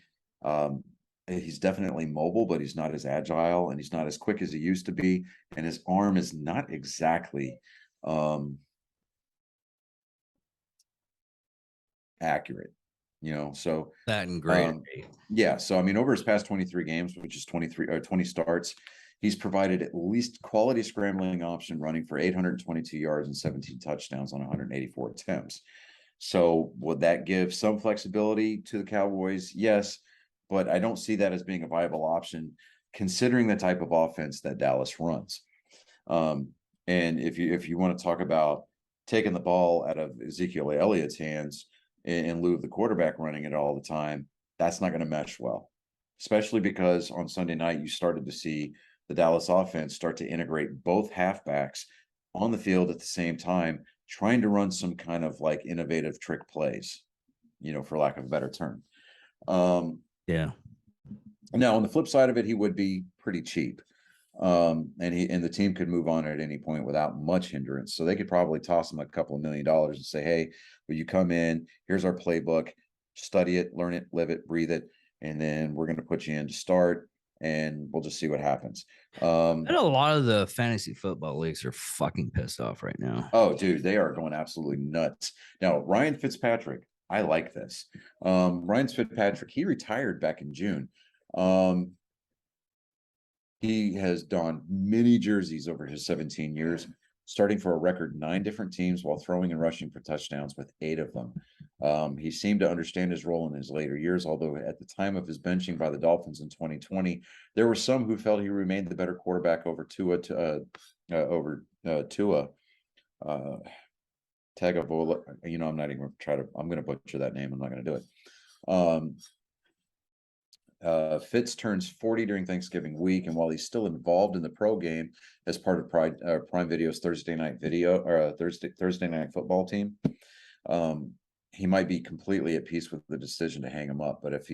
he's definitely mobile, but he's not as agile and he's not as quick as he used to be. And his arm is not exactly accurate, so that and great. Yeah. So, I mean, over his past 23 games, which is 20 starts, he's provided at least quality scrambling option running for 822 yards and 17 touchdowns on 184 attempts. So would that give some flexibility to the Cowboys? Yes. But I don't see that as being a viable option, considering the type of offense that Dallas runs. And if you want to talk about taking the ball out of Ezekiel Elliott's hands in lieu of the quarterback running it all the time, that's not going to mesh well, especially because on Sunday night you started to see the Dallas offense start to integrate both halfbacks on the field at the same time, trying to run some kind of like innovative trick plays, for lack of a better term. Yeah. Now, on the flip side of it, he would be pretty cheap. And the team could move on at any point without much hindrance. So they could probably toss him a couple of $1 million and say, hey, will you come in? Here's our playbook, study it, learn it, live it, breathe it. And then we're going to put you in to start and we'll just see what happens. And a lot of the fantasy football leagues are fucking pissed off right now. Oh, dude, they are going absolutely nuts. Now, Ryan Fitzpatrick, I like this. Ryan Fitzpatrick, he retired back in June. He has donned many jerseys over his 17 years, starting for a record 9 different teams while throwing and rushing for touchdowns with 8 of them. He seemed to understand his role in his later years, although at the time of his benching by the Dolphins in 2020, there were some who felt he remained the better quarterback over Tua. Tagovailoa, I'm not even I'm going to butcher that name. I'm not going to do it. Fitz turns 40 during Thanksgiving week, and while he's still involved in the pro game as part of Prime Video's Thursday night football team, he might be completely at peace with the decision to hang him up. But if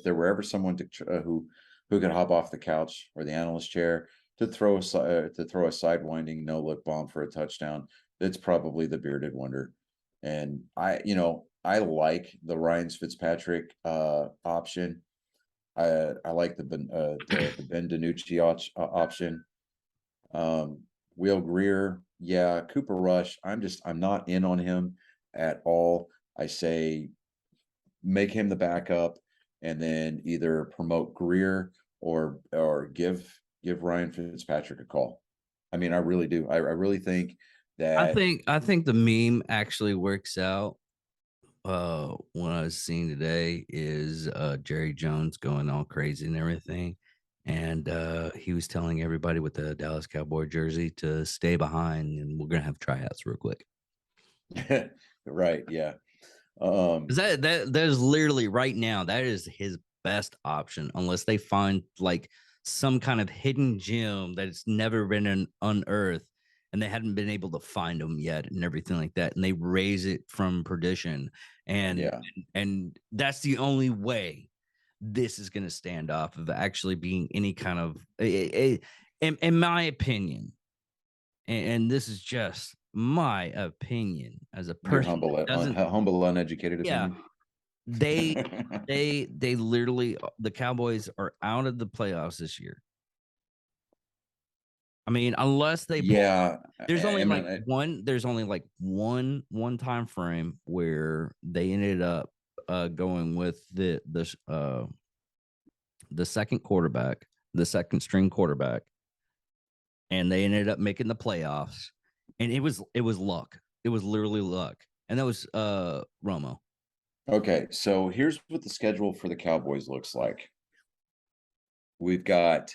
there were ever someone who could hop off the couch or the analyst chair to throw a sidewinding no-look bomb for a touchdown, it's probably the bearded wonder. And I like the Ryan Fitzpatrick option. I like the Ben DiNucci option. Will Grier, yeah. Cooper Rush, I'm not in on him at all. I say make him the backup and then either promote Grier or give Ryan Fitzpatrick a call. I mean, I really do. I really think that I think the meme actually works out. What I was seeing today is Jerry Jones going all crazy and everything. And he was telling everybody with the Dallas Cowboy jersey to stay behind, and we're gonna have tryouts real quick. Right. Yeah. There's literally right now that is his best option, unless they find like some kind of hidden gem that's never been unearthed, and they hadn't been able to find them yet, and everything like that, and they raise it from perdition, and and that's the only way this is going to stand off of actually being any kind of, in my opinion, and this is just my opinion as a Your person humble, uneducated opinion. they literally, the Cowboys are out of the playoffs this year. I mean, unless they there's only like one time frame where they ended up going with the second quarterback, the second string quarterback, and they ended up making the playoffs, and it was luck. It was literally luck, and that was Romo. Okay, so here's what the schedule for the Cowboys looks like. We've got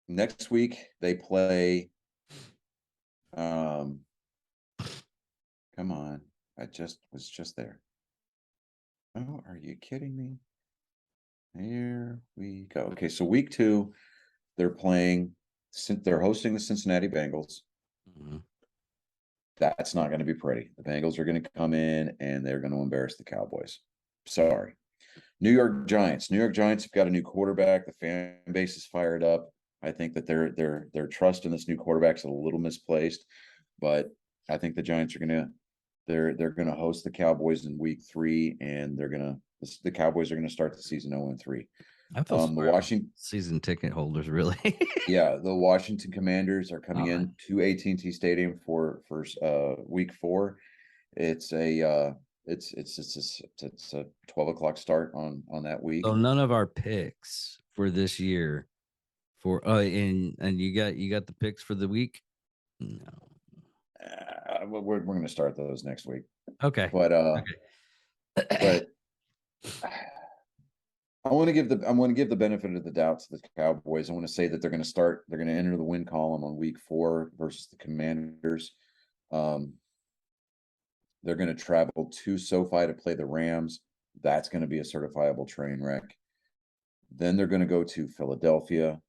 next week they play come on. I was just there. Oh, are you kidding me? Here we go. Okay, so week 2, they're hosting the Cincinnati Bengals. Mm-hmm. That's not going to be pretty. The Bengals are going to come in and they're going to embarrass the Cowboys. Sorry. New York Giants. New York Giants have got a new quarterback. The fan base is fired up. I think that their trust in this new quarterback is a little misplaced, but I think the Giants are they're going to host the Cowboys in week 3, and the Cowboys are going to start the season 0-3. I feel the Washington season ticket holders, really. Yeah, the Washington Commanders are coming in to AT&T Stadium for week 4. It's a 12:00 start on that week. So none of our picks for this year and you got the picks for the week? No. We're going to start those next week. Okay. But but I want to give the benefit of the doubt to the Cowboys. I want to say that they're going to enter the win column on week 4 versus the Commanders. They're going to travel to SoFi to play the Rams. That's going to be a certifiable train wreck. Then they're going to go to Philadelphia.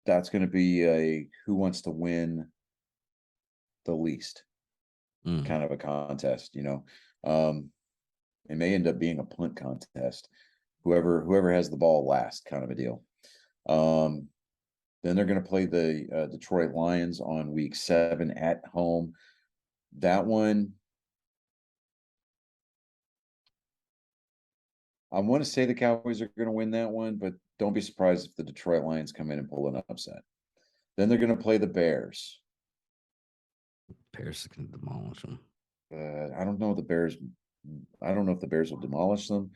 That's going to be a who wants to win the least kind of a contest, It may end up being a punt contest. Whoever has the ball last kind of a deal. Then they're going to play the Detroit Lions on week 7 at home. That one, I want to say the Cowboys are going to win that one, but don't be surprised if the Detroit Lions come in and pull an upset. Then they're going to play the Bears. Bears can demolish them. I don't know if the Bears will demolish them.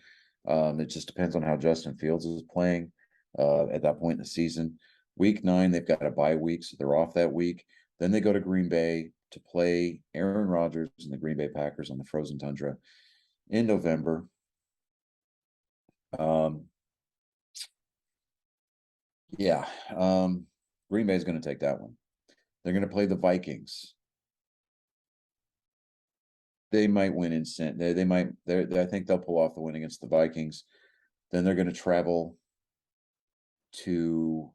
It just depends on how Justin Fields is playing at that point in the season. Week 9, they've got a bye week, so they're off that week. Then they go to Green Bay to play Aaron Rodgers and the Green Bay Packers on the frozen tundra in November. Green Bay is going to take that one. They're going to play the Vikings. They might win instant. I think they'll pull off the win against the Vikings. Then they're going to travel to.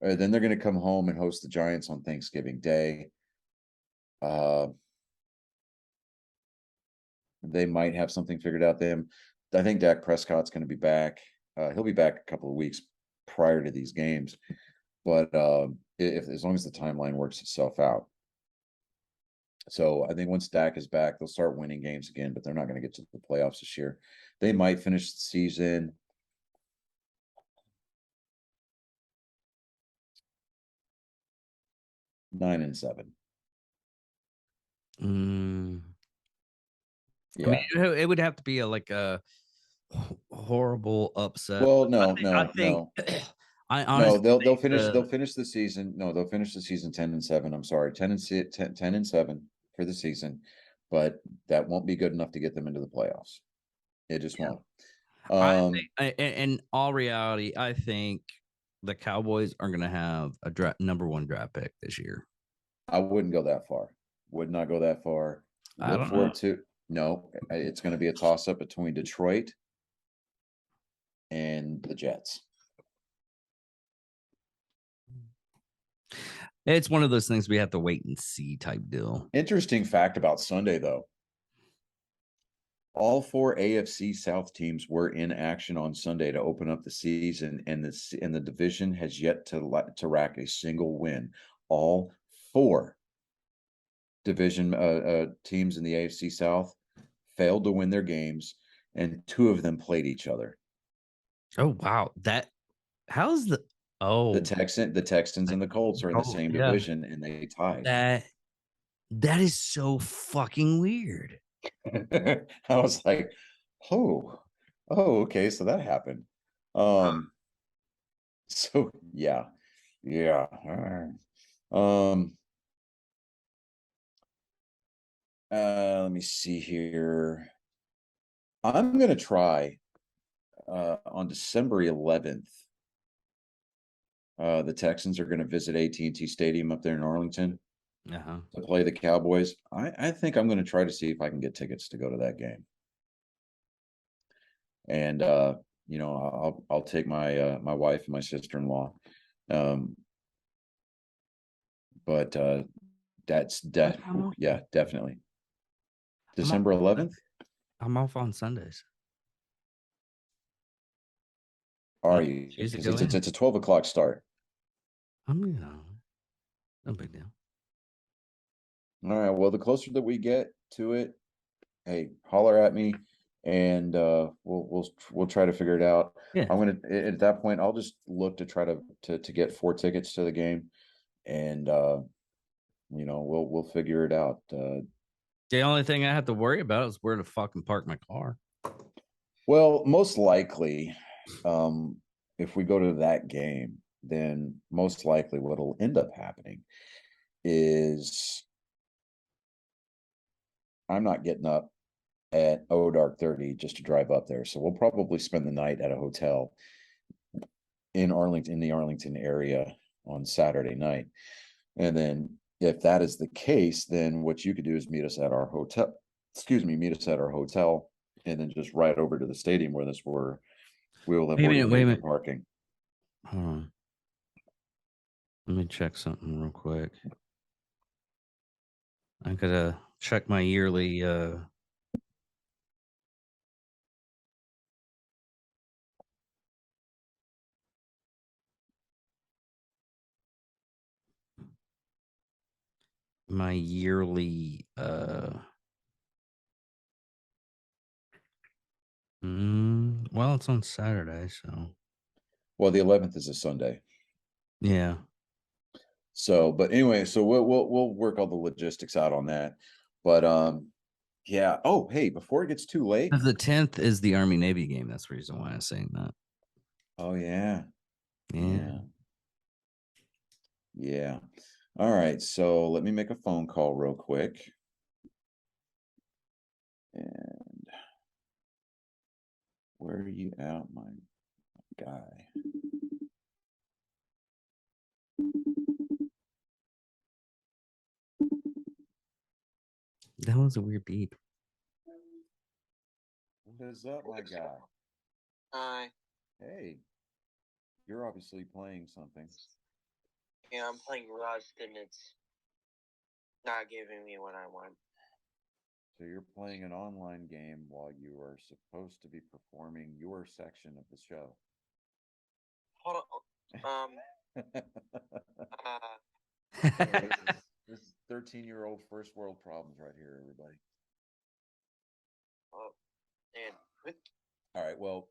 Then they're going to come home and host the Giants on Thanksgiving Day. They might have something figured out. I think Dak Prescott's going to be back. He'll be back a couple of weeks prior to these games, but as long as the timeline works itself out. So I think once Dak is back, they'll start winning games again, but they're not going to get to the playoffs this year. They might finish the season 9-7. Yeah, I mean, it would have to be a horrible upset. Well, no. I honestly they'll finish the season. No, they'll finish the season 10-7. I'm sorry, 10-7 for the season, but that won't be good enough to get them into the playoffs. It just won't. I think, in all reality, I think the Cowboys are going to have a number 1 draft pick this year. I wouldn't go that far. Would not go that far. Look forward to no. It's going to be a toss up between Detroit and the Jets. It's one of those things we have to wait and see type deal. Interesting fact about Sunday, though. All 4 AFC South teams were in action on Sunday to open up the season, and the division has yet to rack a single win. All 4 division teams in the AFC South failed to win their games, and 2 of them played each other. Oh wow! The Texans and the Colts are in the same division, and they tied. That is so fucking weird. I was like, okay, so that happened. So yeah. Let me see here. I'm gonna try on December 11th. The Texans are going to visit AT&T Stadium up there in Arlington to play the Cowboys. I think I'm going to try to see if I can get tickets to go to that game. And I'll take my my wife and my sister-in-law. But that's definitely December 11th. I'm off on Sundays. Are you? Because it's a 12 o'clock start. No big deal. All right. Well, the closer that we get to it, hey, holler at me, and we'll try to figure it out. Yeah. I'm gonna at that point. I'll just look to try to get 4 tickets to the game, and we'll figure it out. The only thing I have to worry about is where to fucking park my car. Well, most likely, if we go to that game, then most likely what'll end up happening is I'm not getting up at dark 30 just to drive up there. So we'll probably spend the night at a hotel in Arlington, in the Arlington area on Saturday night. And then if that is the case, then what you could do is meet us at our hotel, and then just ride over to the stadium where we will have wait a minute. parking. Hold on. Let me check something real quick. I gotta check my yearly well, it's on Saturday, so Well, the 11th is a Sunday. Yeah. So, but anyway, so we'll work all the logistics out on that. But yeah. Oh, hey, before it gets too late, the 10th is the Army Navy game. That's the reason why I'm saying that. Oh yeah. Yeah. Yeah. All right. So let me make a phone call real quick. And where are you at, my guy? That was a weird beep. What is up, my guy? Hi. Hey. You're obviously playing something. Yeah, I'm playing Rust and it's not giving me what I want. So you're playing an online game while you are supposed to be performing your section of the show. Hold on. This is 13-year-old first world problems right here, everybody. Oh, and all right, well,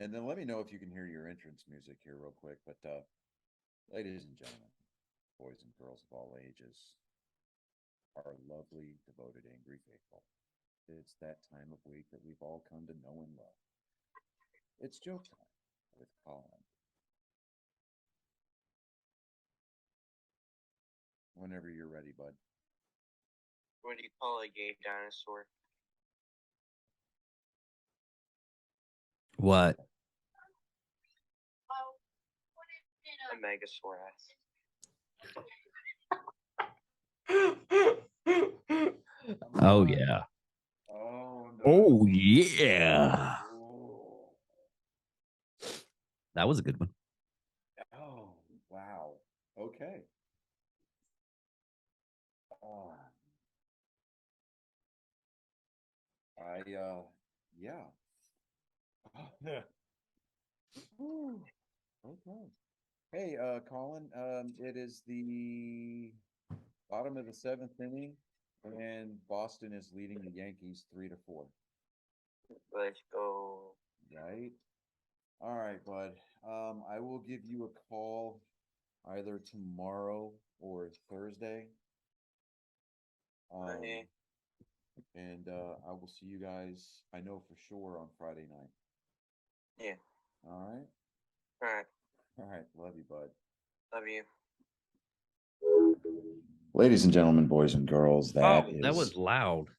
and then let me know if you can hear your entrance music here real quick. But ladies and gentlemen, boys and girls of all ages, our lovely, devoted, angry faithful, it's that time of week that we've all come to know and love. It's joke time with Colin. Whenever you're ready, bud. What do you call a gay dinosaur? What? A Megasaurus. Oh yeah. Oh, no. Oh yeah. Oh. That was a good one. Oh, wow. Okay. Oh, yeah. Whew. Okay. Hey, Colin, it is the bottom of the seventh inning, and Boston is leading the Yankees 3-4. Let's go. Right? All right, bud. I will give you a call either tomorrow or Thursday. Okay. And I will see you guys, I know for sure, on Friday night. Yeah. All right? All right. All right. Love you, bud. Love you. Ladies and gentlemen, boys and girls, that was loud.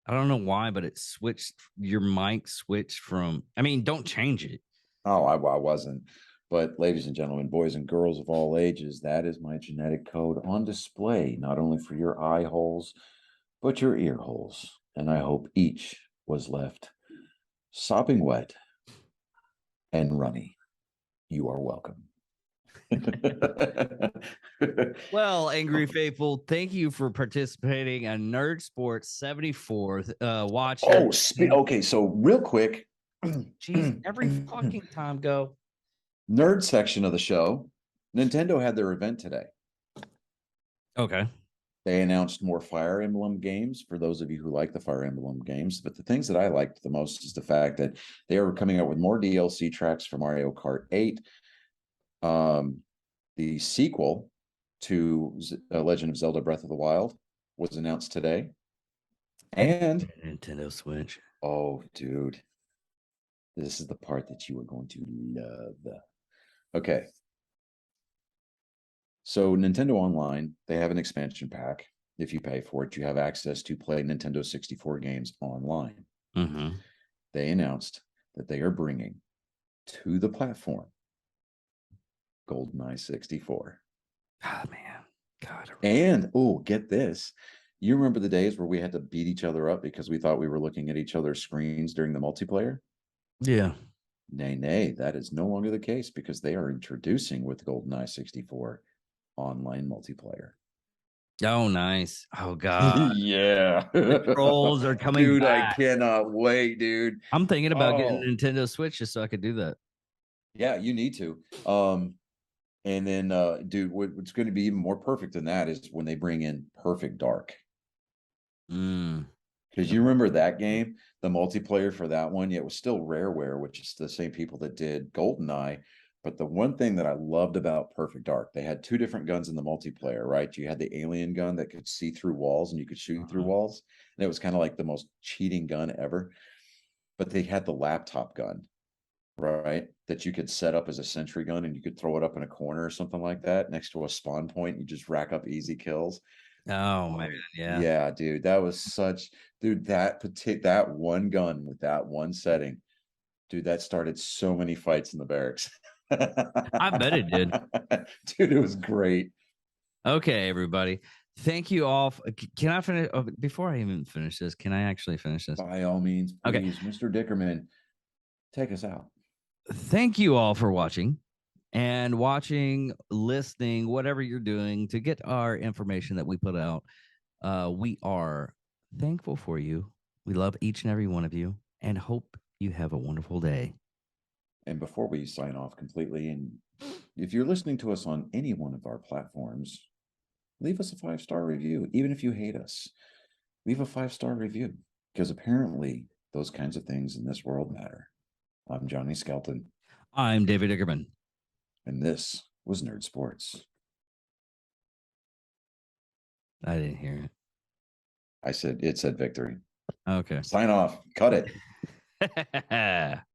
I don't know why, but it switched. Your mic switched from. I mean, don't change it. Oh, I wasn't. But ladies and gentlemen, boys and girls of all ages, that is my genetic code on display, not only for your eye holes, but your ear holes. And I hope each was left sopping wet and runny. You are welcome. Well, Angry Faithful, thank you for participating in Nerd Sports 74th. Watch. Oh, okay. So real quick, Jeez, every fucking time go. nerd section of the show. Nintendo had their event today. Okay. They announced more Fire Emblem games for those of you who like the Fire Emblem games. But the things that I liked the most is the fact that they are coming out with more DLC tracks for Mario Kart 8. The sequel to Legend of Zelda Breath of the Wild was announced today. And Nintendo Switch. Oh, dude. This is the part that you are going to love. Okay. So Nintendo Online, they have an expansion pack. If you pay for it, you have access to play Nintendo 64 games online. Mm-hmm. They announced that they are bringing to the platform GoldenEye 64. Oh, man. God. And, oh, get this. You remember the days where we had to beat each other up because we thought we were looking at each other's screens during the multiplayer? Yeah. Nay, that is no longer the case because they are introducing with GoldenEye 64 online multiplayer. Oh, nice. Oh, God. Yeah. The trolls are coming dude, back. I cannot wait, dude. I'm thinking about getting a Nintendo Switch just so I could do that. Yeah, you need to. And then, dude, what's going to be even more perfect than that is when they bring in Perfect Dark. Because you remember that game, the multiplayer for that one, yeah, it was still Rareware, which is the same people that did GoldenEye. But the one thing that I loved about Perfect Dark, they had two different guns in the multiplayer, right? You had the alien gun that could see through walls and you could shoot through walls. And it was kind of like the most cheating gun ever. But they had the laptop gun, right? That you could set up as a sentry gun and you could throw it up in a corner or something like that next to a spawn point. You just rack up easy kills. Oh man, yeah. Yeah, dude. That was such dude, that one gun with that one setting, dude, that started so many fights in the barracks. I bet it did. Dude, it was great. Okay, everybody. Thank you all. Can I finish before I even finish this? Can I actually finish this? By all means, please, okay. Mr. Dickerman, take us out. Thank you all for watching and listening, whatever you're doing to get our information that we put out. We are thankful for you. We love each and every one of you and hope you have a wonderful day. And before we sign off completely, and if you're listening to us on any one of our platforms, leave us a 5-star review. Even if you hate us, leave a 5-star review because apparently those kinds of things in this world matter. I'm Johnny Skelton. I'm David Dickerman. And this was Nerd Sports. I didn't hear it. It said victory. Okay. Sign off. Cut it.